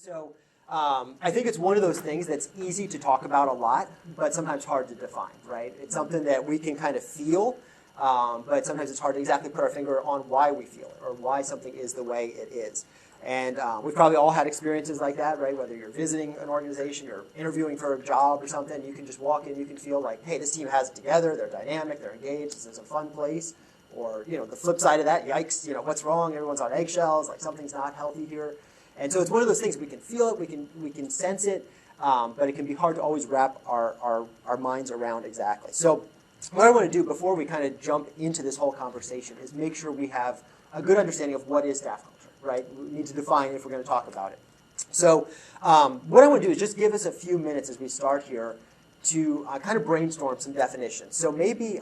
So I think it's one of those things that's easy to talk about a lot, but sometimes hard to define, right? It's something that we can kind of feel, but sometimes it's hard to exactly put our finger on why we feel it or why something is the way it is. And we've probably all had experiences like that, right? Whether you're visiting an organization, you're interviewing for a job or something, you can just walk in, you can feel like, hey, this team has it together, they're dynamic, they're engaged, this is a fun place. Or, the flip side of that, yikes, what's wrong? Everyone's on eggshells, like something's not healthy here. And so it's one of those things, we can feel it, we can sense it, but it can be hard to always wrap our minds around exactly. So what I want to do before we kind of jump into this whole conversation is make sure we have a good understanding of what is staff culture, right? We need to define it if we're going to talk about it. So what I want to do is just give us a few minutes as we start here to kind of brainstorm some definitions. So maybe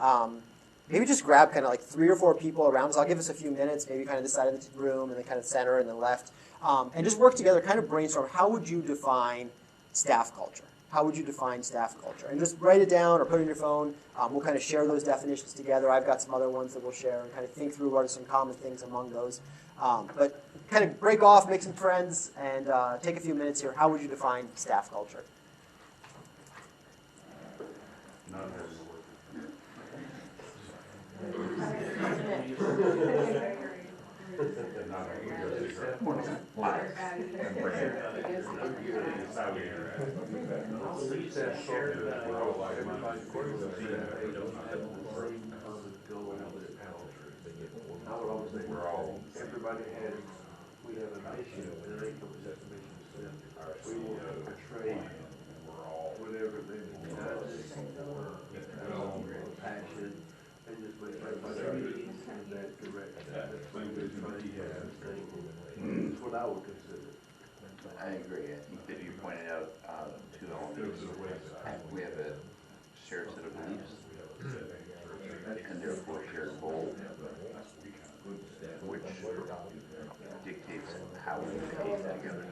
just grab kind of like 3 or 4 people around us. I'll give us a few minutes, maybe kind of this side of the room and then kind of center and then left. And just work together, kind of brainstorm, how would you define staff culture? How would you define staff culture? And just write it down or put it in your phone. We'll kind of share those definitions together. I've got some other ones that we'll share and kind of think through what are some common things among those. But kind of break off, make some friends, and take a few minutes here. How would you define staff culture? Everybody has, we have a mission, and they come with that mission. We want to portray whatever they passion, and just make everybody in that direction. That's what I would consider. I agree. I think that you pointed out 2 elements. We have a shared set of beliefs, and therefore shared goal, which dictates how we behave together.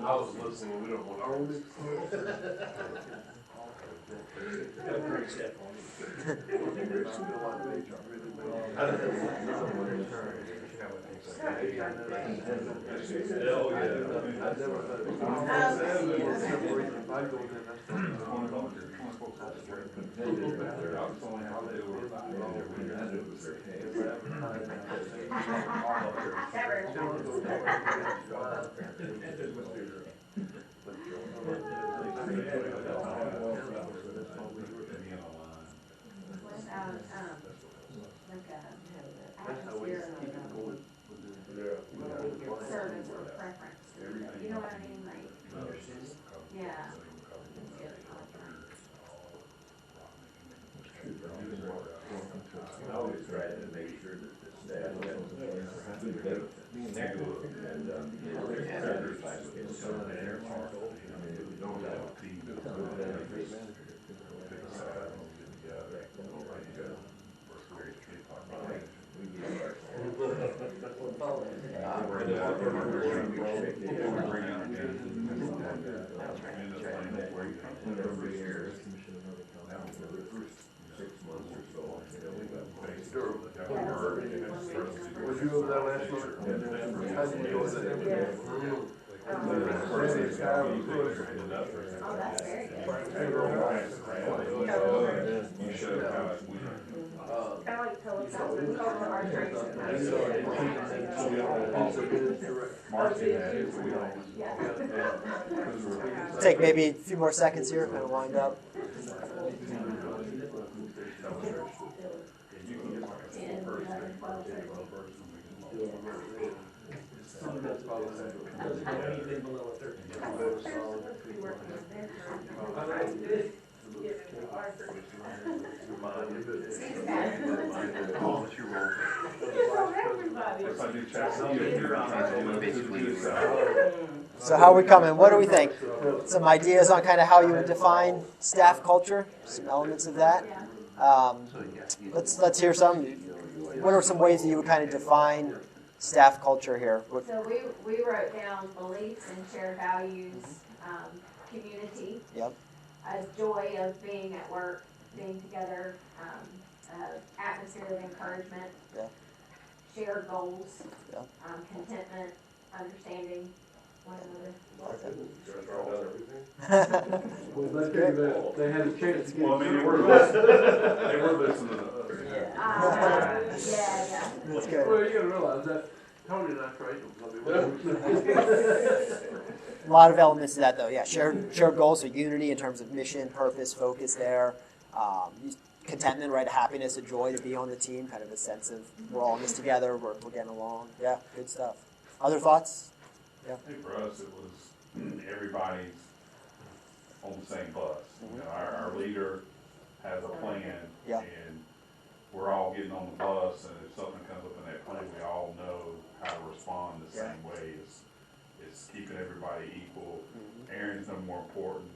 I was listening, we don't want to. Service or preference. You know what I mean? Like, yeah. I always try to make sure that the staff Was you over that last month? How did you go with that? Oh, that's very good. You showed how it went. Kind of like Peloton, Take maybe a few more seconds here, kind of wind up. And you can get like a full person, one person, we can Anything below a 13. We work with them for. What's your role? If I do chastity, Basically, you So how are we coming? What do we think? Some ideas on kind of how you would define staff culture, some elements of that. Let's hear some. What are some ways that you would kind of define staff culture here? So we wrote down beliefs and shared values, community, Yep. a joy of being at work, being together, atmosphere of encouragement, Yeah. shared goals, Yeah. contentment, understanding one another. Well, they tell you that they had a chance to get. well, I mean, they were listening to us. Yeah. That's good. Well, you gotta realize that Tony and I trained them. A lot of elements to that, though. Yeah, shared goals, so unity in terms of mission, purpose, focus there. Contentment, right? Happiness, a joy to be on the team, kind of a sense of we're all in this together, we're getting along. Yeah, good stuff. Other thoughts? Yeah. I think for us, it was everybody's on the same bus. You know, our leader has a plan, Yeah. and we're all getting on the bus, and if something comes up in that plan, we all know how to respond the Yeah. same way. It's keeping everybody equal. Aaron's no more important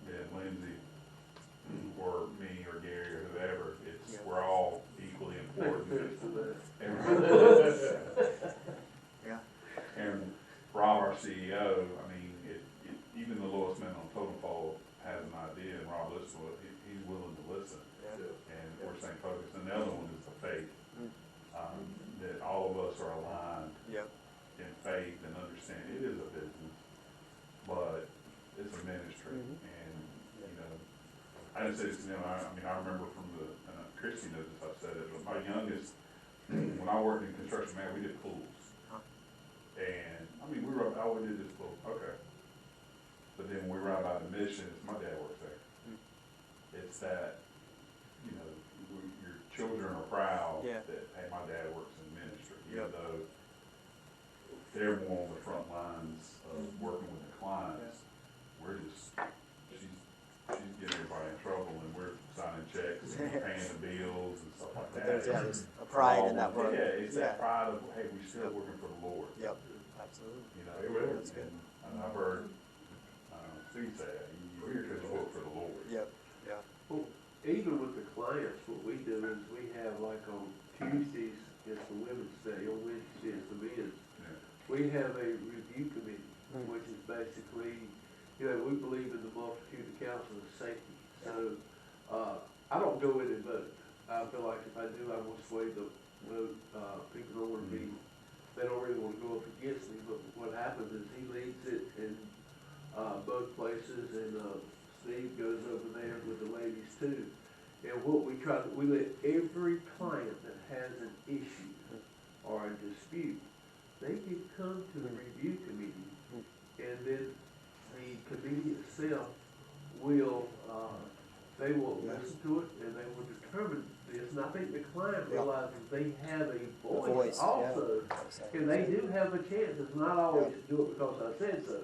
than Lindsay or me or Gary or whoever. We're all equally important. Yeah. And Rob, our CEO, I mean, even the lowest man on totem pole has an idea, and Rob listens to it. He's willing to listen, and we're staying focused. And the other one is the faith, that all of us are aligned Yep. in faith and understanding. It is a business, but it's a ministry, and you know, I didn't say this to them. I mean, I remember from the Christy knows if I said it, but my youngest, when I worked in construction, man, we did pools. And, I mean, we did this pool, okay. But then when we ride by the missions, my dad works there. It's that, you know, your children are proud that, hey, my dad works in ministry. Even though they're more on the front lines of working with the clients, we're just, she's getting everybody in trouble, and we're signing checks and paying the bills and stuff like that. There's a pride in that work. Yeah, it's that pride of, hey, we're still working for the Lord. Yep, absolutely. You know, That's good. and I've heard Steve say that, you're here because you work for the Lord. Yep, yeah. Well, even with the clients, what we do is we have like on Tuesdays, it's the women's day, on Wednesdays, it's the men's. Yeah. We have a review committee, which is basically, you know, we believe in the multitude of counsel of safety. So, I don't go in and vote. I feel like if I do, I will sway the vote. People don't want to be, they don't really want to go up against me, but what happens is he leads it in both places, and Steve goes over there with the ladies too. And what we try to, we let every client that has an issue or a dispute, they can come to the review committee, and then the committee itself will, they will listen to it, and they will determine this. And I think the client realizes they have a voice also, and they do have a chance. It's not always to do it because I said so.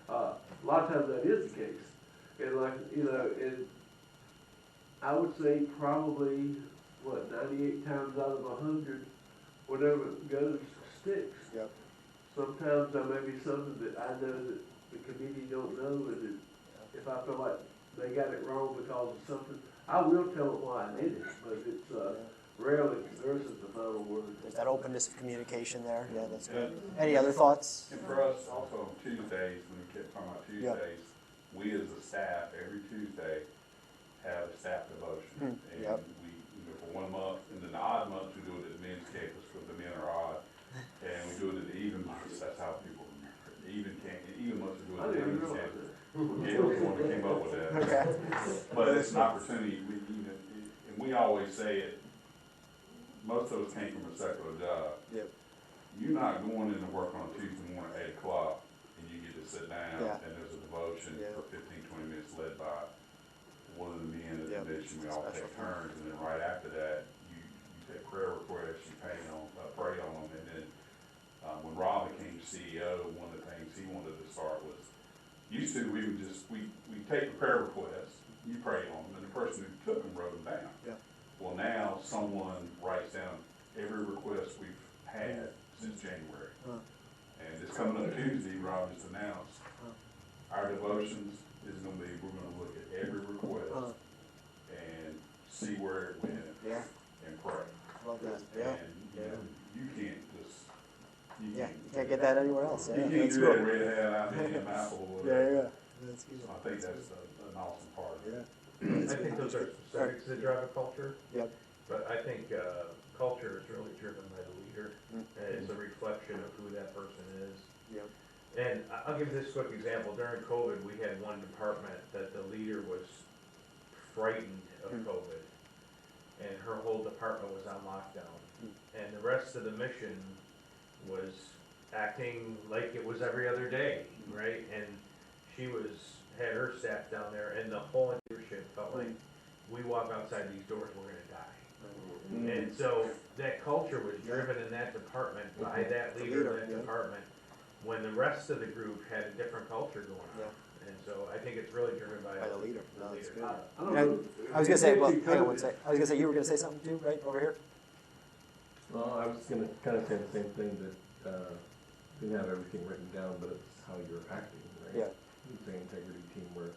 A lot of times that is the case. And like, you know, and I would say probably, 98 times out of 100, whatever goes sticks. Yep. Sometimes there may be something that I know that the committee don't know, and if I feel like they got it wrong because of something, I will tell them why I did it, but it's rarely versus the final word. There's that openness of communication there. Yeah, that's good. Any other thoughts? And for us, also on Tuesdays, when we kept talking about Tuesdays, we as a staff, every Tuesday, have a staff devotion. And we, you know, for 1 month, and then the odd months, we do it at the men's campus because the men are odd. And we do it at the even months, that's how people remember it. The even months, we do it at the women's campus. Gail was the one that came up with that. Okay. But it's an opportunity, and we always say it, most of us came from a secular job. Yep. You're not going into work on a Tuesday morning at 8 o'clock and you get to sit down and there's a devotion for 15, 20 minutes led by one of the men at Yep. the mission, we all Special. take turns, and then right after that, you take prayer requests, you pray on them, and then when Rob became CEO, one of the things he wanted to start was, used to, we take the prayer requests, you pray on them, and the person who took them wrote them down. Yeah. Well, now someone writes down every request we've had since January. And it's coming up Tuesday, Rob just announced, our devotions is gonna be, we're gonna look at every request and see where it went Yeah. and pray. Love that. Yeah. And, you know, you can't just, Yeah. You can't get that anywhere else. Yeah. you can't That's do cool. that red hat out in Apple or Yeah. whatever. Yeah. That's good. So I think that's an awesome part of it. Yeah. I think those are specifics that drive a culture, Yep. but I think culture is really driven by the leader, and it's a reflection of who that person is. Yep. And I'll give this quick example. During COVID, we had one department that the leader was frightened of COVID, and her whole department was on lockdown. And the rest of the mission was acting like it was every other day, right? And she had her staff down there, and the whole leadership felt like, we walk outside these doors, we're gonna die. And so that culture was driven in that department by that leader of that department, when the rest of the group had a different culture going on. And so I think it's really driven by the leader. No, that's good. I don't know. I was gonna say, well, hang on one sec. I was gonna say you were gonna say something too, right over here. Well, I was gonna kind of say the same thing, that you didn't have everything written down, but it's how you're acting, right? Yeah. You say integrity, teamwork.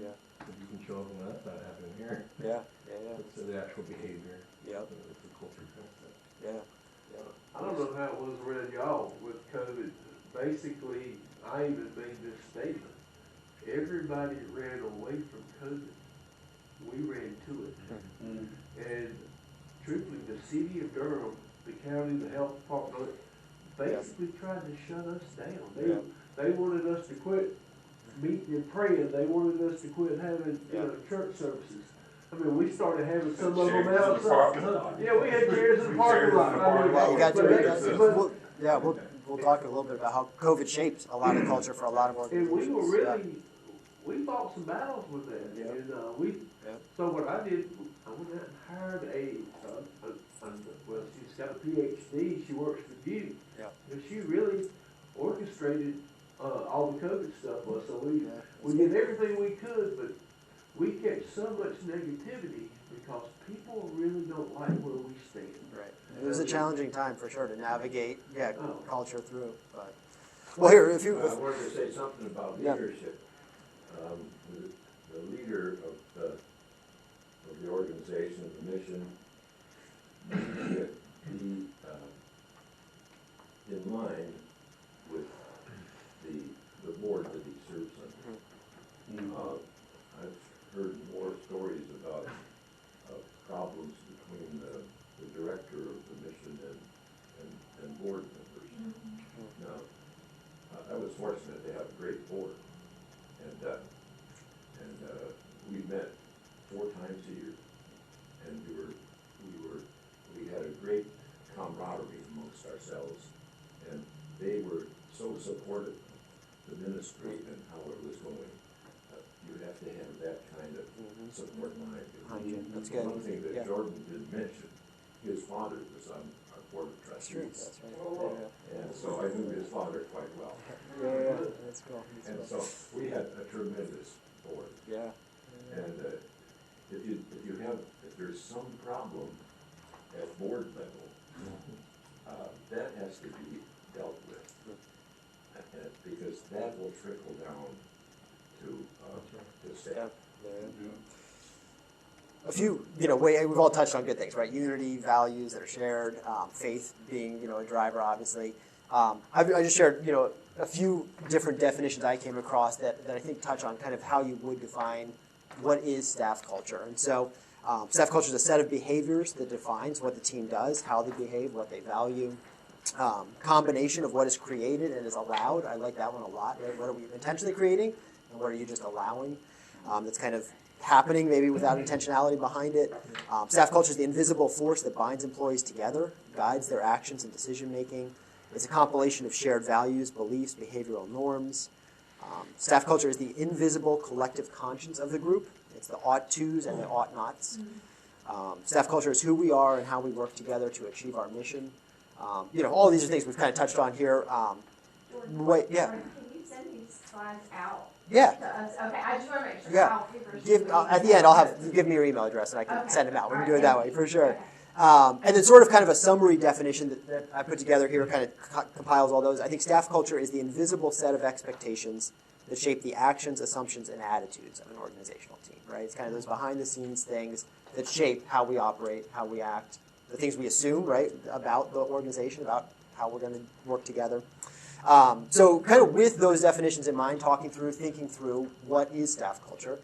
Yeah. If you can show them that's not happening here. Yeah. Yeah. It's the actual behavior. Yep. It's a culture kind of stuff. Yeah. I don't know how it was around y'all with COVID. Basically, I even made this statement. Everybody ran away from COVID. We ran to it. And truthfully, the city of Durham, the county, the health department, basically tried to shut us down. They wanted us to quit meeting and praying. They wanted us to quit having church services. I mean, we started having some of them outside. Yeah, we had chairs in the parking lot. Yeah, you got But we'll talk a little bit about how COVID shaped a lot of culture for a lot of and organizations. we were really, we fought some battles with that. Yeah. And so what I did, I went out and hired well, she's got a PhD, she works for you. Yeah. And she really orchestrated all the COVID stuff. So we Yeah. did everything we could, but we kept so much negativity because people really don't like where we stand. Right. It was a challenging time for sure to navigate Oh. culture through. But well, here if you. I wanted to say something about leadership. The leader of the organization, of the mission, needs to be in line with the board that he serves under. I've heard more stories about problems between the director of the mission and board members. Now, I was fortunate to have a great board, and we met 4 times a year, and we had a great camaraderie amongst ourselves, and they were so supportive of the ministry and how it was going. You have to have that kind of support behind you. That's good. One thing that Jordan didn't mention, his father was on our board of trustees. That's right. And so I knew his father quite well. Yeah, that's cool. And so we had a tremendous board. Yeah. And if there's some problem at board level, that has to be dealt with. Because that will trickle down to staff. A few, we've all touched on good things, right? Unity, values that are shared, faith being, a driver, obviously. I just shared, a few different definitions I came across that I think touch on kind of how you would define what is staff culture. And so staff culture is a set of behaviors that defines what the team does, how they behave, what they value. Combination of what is created and is allowed. I like that one a lot, right? What are we intentionally creating and what are you just allowing? That's kind of happening maybe without intentionality behind it. Staff culture is the invisible force that binds employees together, guides their actions and decision making. It's a compilation of shared values, beliefs, behavioral norms. Staff culture is the invisible collective conscience of the group. It's the ought tos and the ought nots. Staff culture is who we are and how we work together to achieve our mission. All these are things we've kind of touched on here. Jordan, Yeah. Can you send these slides out? Yeah. To us? Okay, I just want to make sure Yeah. how people should At the end, I'll have give me your email address and I can Okay. send them out. We can All do right, it that thank way you. for sure. Okay. And then sort of kind of a summary definition that I put together here kind of compiles all those. I think staff culture is the invisible set of expectations that shape the actions, assumptions, and attitudes of an organizational team, right? It's kind of those behind-the-scenes things that shape how we operate, how we act, the things we assume, right, about the organization, about how we're going to work together. So kind of with those definitions in mind, thinking through what is staff culture,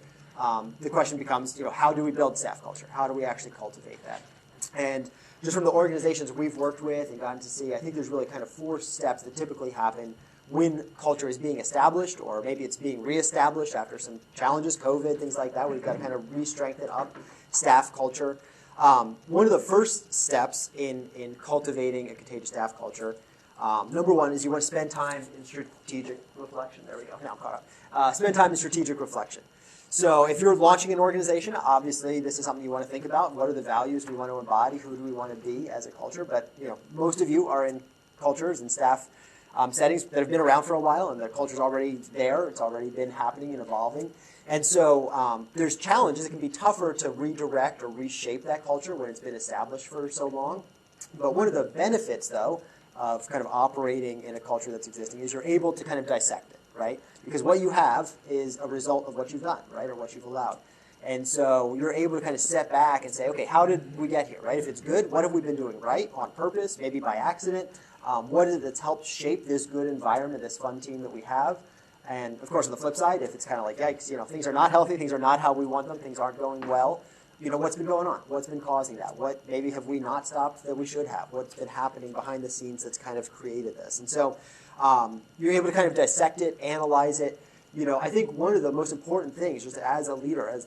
the question becomes, how do we build staff culture? How do we actually cultivate that? And just from the organizations we've worked with and gotten to see, I think there's really kind of 4 steps that typically happen when culture is being established, or maybe it's being reestablished after some challenges, COVID, things like that. We've got to kind of re-strengthen up staff culture. One of the first steps in cultivating a contagious staff culture, number 1 is you want to spend time in strategic reflection. There we go. Now I'm caught up. Spend time in strategic reflection. So if you're launching an organization, obviously this is something you want to think about. What are the values we want to embody? Who do we want to be as a culture? But most of you are in cultures and staff settings that have been around for a while, and the culture's already there. It's already been happening and evolving. And so there's challenges. It can be tougher to redirect or reshape that culture when it's been established for so long. But one of the benefits, though, of kind of operating in a culture that's existing is you're able to kind of dissect it, right? Because what you have is a result of what you've done, right, or what you've allowed. And so you're able to kind of step back and say, okay, how did we get here, right? If it's good, what have we been doing right on purpose, maybe by accident? What is it that's helped shape this good environment, this fun team that we have? And, of course, on the flip side, if it's kind of like, yikes, things are not healthy, things are not how we want them, things aren't going well, what's been going on? What's been causing that? What maybe have we not stopped that we should have? What's been happening behind the scenes that's kind of created this? And so you're able to kind of dissect it, analyze it. I think one of the most important things, just as a leader, as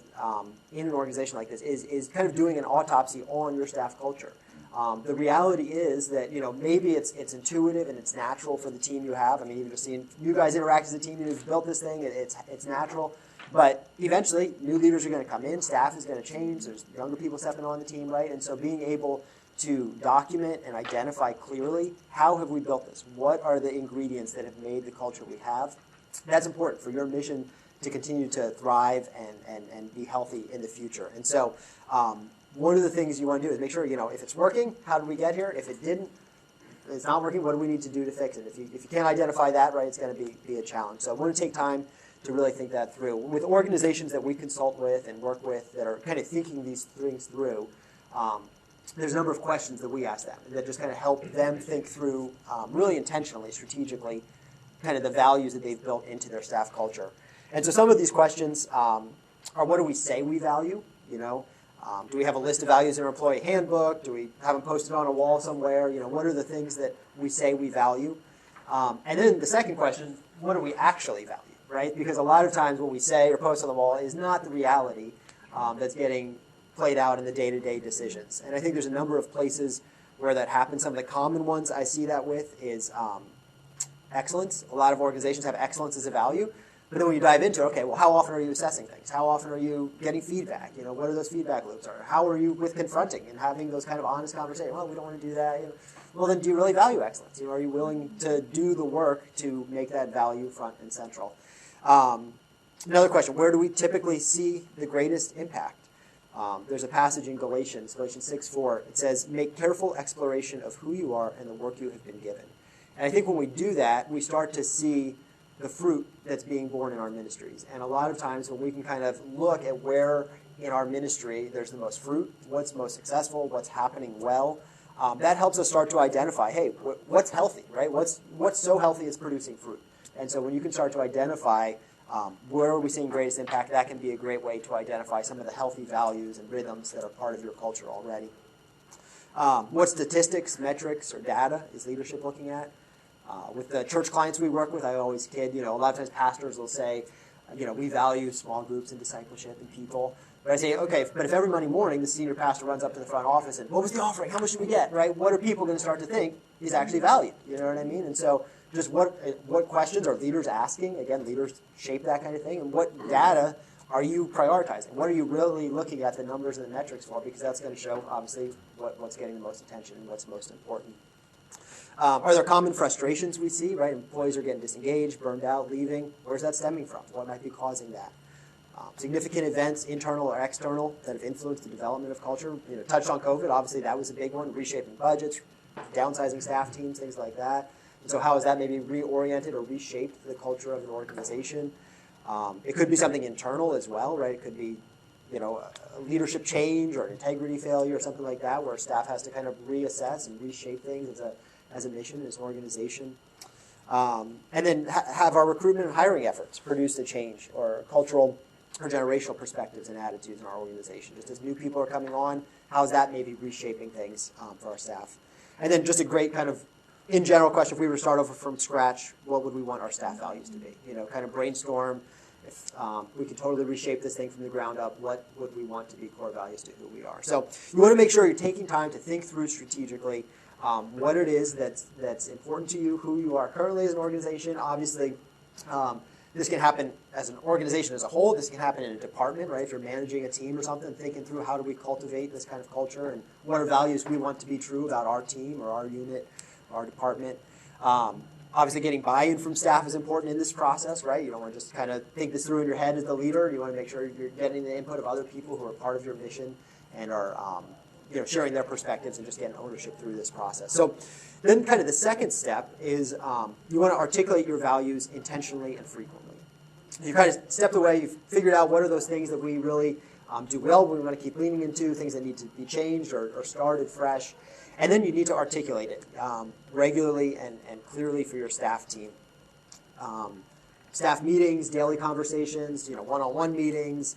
in an organization like this, is kind of doing an autopsy on your staff culture. The reality is that maybe it's intuitive and it's natural for the team you have. I mean, even just seeing you guys interact as a team, you've built this thing, it's natural. But eventually, new leaders are going to come in, staff is going to change, there's younger people stepping on the team, right? And so being able to document and identify clearly, how have we built this? What are the ingredients that have made the culture we have? That's important for your mission to continue to thrive and be healthy in the future. And so one of the things you want to do is make sure, if it's working, how did we get here? If it didn't, it's not working, what do we need to do to fix it? If you can't identify that, right, it's going to be a challenge. So I want to take time to really think that through. With organizations that we consult with and work with that are kind of thinking these things through, there's a number of questions that we ask them that just kind of help them think through really intentionally, strategically, kind of the values that they've built into their staff culture. And so some of these questions are, what do we say we value? Do we have a list of values in our employee handbook? Do we have them posted on a wall somewhere? What are the things that we say we value? And then the second question, what do we actually value, right? Because a lot of times what we say or post on the wall is not the reality that's getting played out in the day-to-day decisions. And I think there's a number of places where that happens. Some of the common ones I see that with is excellence. A lot of organizations have excellence as a value. But then when you dive into, okay, well, how often are you assessing things? How often are you getting feedback? What are those feedback loops? Or how are you with confronting and having those kind of honest conversations? Well, we don't want to do that. Well, then do you really value excellence? Are you willing to do the work to make that value front and central? Another question, where do we typically see the greatest impact? There's a passage in Galatians 6:4. It says, make careful exploration of who you are and the work you have been given. And I think when we do that, we start to see the fruit that's being born in our ministries. And a lot of times when we can kind of look at where in our ministry there's the most fruit, what's most successful, what's happening well, that helps us start to identify, hey, what's healthy, right? What's so healthy it's producing fruit. And so when you can start to identify where are we seeing greatest impact, that can be a great way to identify some of the healthy values and rhythms that are part of your culture already. What statistics, metrics, or data is leadership looking at? With the church clients we work with, I always kid, a lot of times pastors will say, we value small groups and discipleship and people. But I say, okay, but if every Monday morning the senior pastor runs up to the front office and, what was the offering? How much did we get, right? What are people going to start to think is actually valued? You know what I mean? And so just what questions are leaders asking? Again, leaders shape that kind of thing. And what data are you prioritizing? What are you really looking at the numbers and the metrics for? Because that's going to show, obviously, what's getting the most attention and what's most important. Are there common frustrations we see, right? Employees are getting disengaged, burned out, leaving. Where's that stemming from? What might be causing that? Significant events, internal or external, that have influenced the development of culture. Touched on COVID, obviously that was a big one, reshaping budgets, downsizing staff teams, things like that. And so how has that maybe reoriented or reshaped the culture of an organization? It could be something internal as well, right? It could be, a leadership change or an integrity failure or something like that, where staff has to kind of reassess and reshape things as a mission, as an organization. And then have our recruitment and hiring efforts produced a change or cultural or generational perspectives and attitudes in our organization? Just as new people are coming on, how's that maybe reshaping things for our staff? And then just a great kind of in general question, if we were to start over from scratch, what would we want our staff values to be? Kind of brainstorm. If we could totally reshape this thing from the ground up, what would we want to be core values to who we are? So you want to make sure you're taking time to think through strategically what it is that's important to you, who you are currently as an organization. Obviously, this can happen as an organization as a whole. This can happen in a department, right? If you're managing a team or something, thinking through how do we cultivate this kind of culture and what are values we want to be true about our team or our unit, our department. Obviously, getting buy-in from staff is important in this process, right? You don't want to just kind of think this through in your head as the leader. You want to make sure you're getting the input of other people who are part of your mission and are sharing their perspectives and just getting ownership through this process. So then kind of the second step is you want to articulate your values intentionally and frequently. You kind of stepped away, you've figured out what are those things that we really do well, we want to keep leaning into, things that need to be changed or started fresh. And then you need to articulate it regularly and clearly for your staff team. Staff meetings, daily conversations, one-on-one meetings,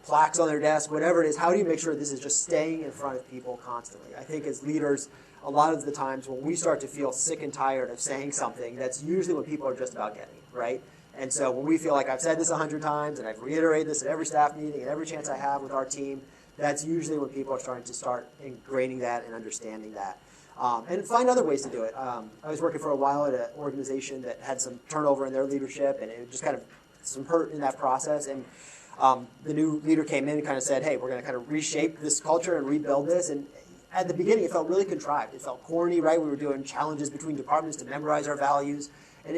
plaques on their desk, whatever it is. How do you make sure this is just staying in front of people constantly? I think as leaders, a lot of the times when we start to feel sick and tired of saying something, that's usually when people are just about getting it, right? And so when we feel like I've said this 100 times and I've reiterated this at every staff meeting and every chance I have with our team, that's usually when people are starting to start ingraining that and understanding that. And find other ways to do it. I was working for a while at an organization that had some turnover in their leadership, and it just kind of some hurt in that process. And the new leader came in and kind of said, hey, we're going to kind of reshape this culture and rebuild this. And at the beginning, it felt really contrived. It felt corny, right? We were doing challenges between departments to memorize our values. And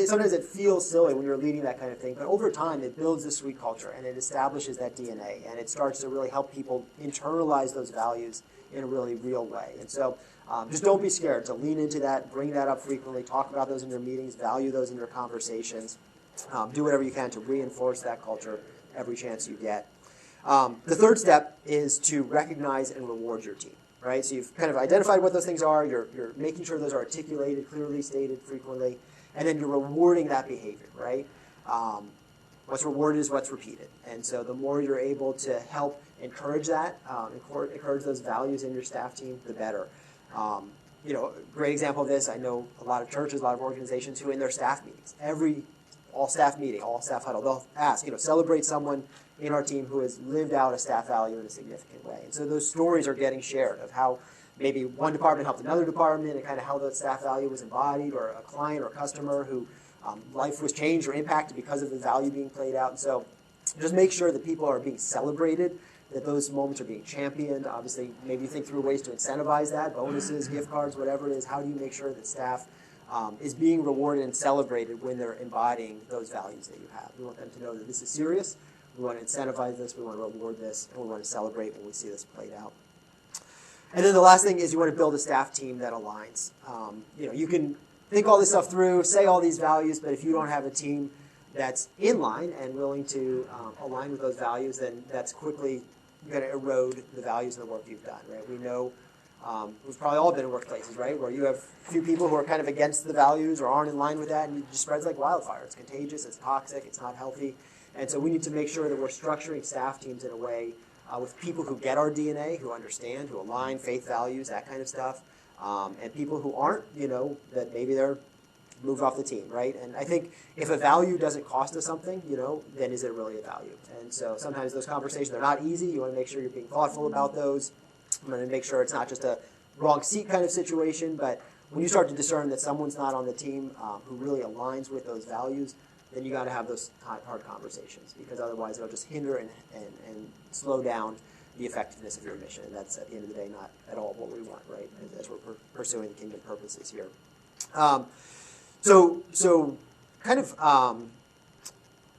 sometimes it feels silly when you're leading that kind of thing, but over time it builds this sweet culture and it establishes that DNA and it starts to really help people internalize those values in a really real way. And so just don't be scared to lean into that, bring that up frequently, talk about those in your meetings, value those in your conversations, do whatever you can to reinforce that culture every chance you get. The third step is to recognize and reward your team. Right? So you've kind of identified what those things are, you're making sure those are articulated, clearly stated, frequently, and then you're rewarding that behavior, right? What's rewarded is what's repeated. And so the more you're able to help encourage that, encourage those values in your staff team, the better. Great example of this, I know a lot of churches, a lot of organizations who in their staff meetings, all staff meeting, all staff huddle, they'll ask, celebrate someone in our team who has lived out a staff value in a significant way. And so those stories are getting shared of how maybe one department helped another department and kind of how that staff value was embodied, or a client or customer who life was changed or impacted because of the value being played out. And so just make sure that people are being celebrated, that those moments are being championed. Obviously, maybe you think through ways to incentivize that, bonuses, gift cards, whatever it is. How do you make sure that staff is being rewarded and celebrated when they're embodying those values that you have? We want them to know that this is serious. We want to incentivize this, we want to reward this, and we want to celebrate when we see this played out. And then the last thing is you want to build a staff team that aligns. You can think all this stuff through, say all these values, but if you don't have a team that's in line and willing to align with those values, then that's quickly going to erode the values of the work you've done, right? We know we've probably all been in workplaces, right, where you have a few people who are kind of against the values or aren't in line with that, and it just spreads like wildfire. It's contagious, it's toxic, it's not healthy. And so we need to make sure that we're structuring staff teams in a way with people who get our DNA, who understand, who align, faith values, that kind of stuff, and people who aren't, that maybe they're moved off the team, right? And I think if a value doesn't cost us something, then is it really a value? And so sometimes those conversations are not easy. You want to make sure you're being thoughtful about those. You want to make sure it's not just a wrong seat kind of situation, but when you start to discern that someone's not on the team who really aligns with those values, then you got to have those hard conversations, because otherwise it'll just hinder and slow down the effectiveness of your mission. And that's, at the end of the day, not at all what we want, right, as we're pursuing the kingdom purposes here. So kind of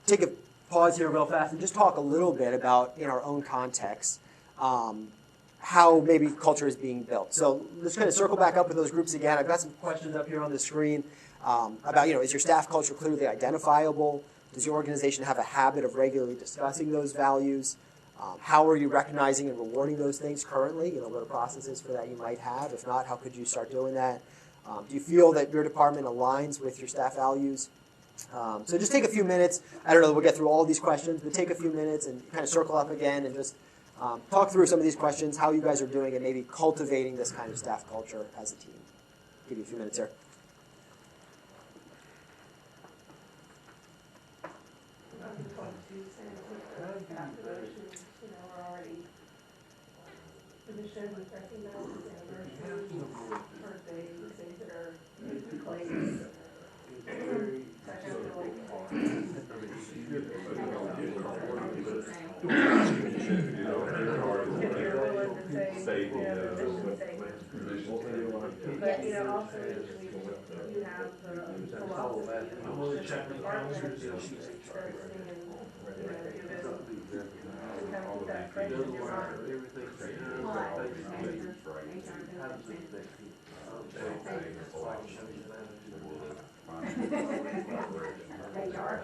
take a pause here real fast and just talk a little bit about, in our own context, how maybe culture is being built. So let's kind of circle back up with those groups again. I've got some questions up here on the screen about, is your staff culture clearly identifiable? Does your organization have a habit of regularly discussing those values? How are you recognizing and rewarding those things currently? What are processes for that you might have? If not, how could you start doing that? Do you feel that your department aligns with your staff values? So just take a few minutes. I don't know that we'll get through all of these questions, but take a few minutes and kind of circle up again and just talk through some of these questions, how you guys are doing, and maybe cultivating this kind of staff culture as a team. Give you a few minutes here. We're already, the mission with recognizes anniversaries, birthdays, things that are in place. I feel like also you have the philosophy of partners that fresh in your mind. They are.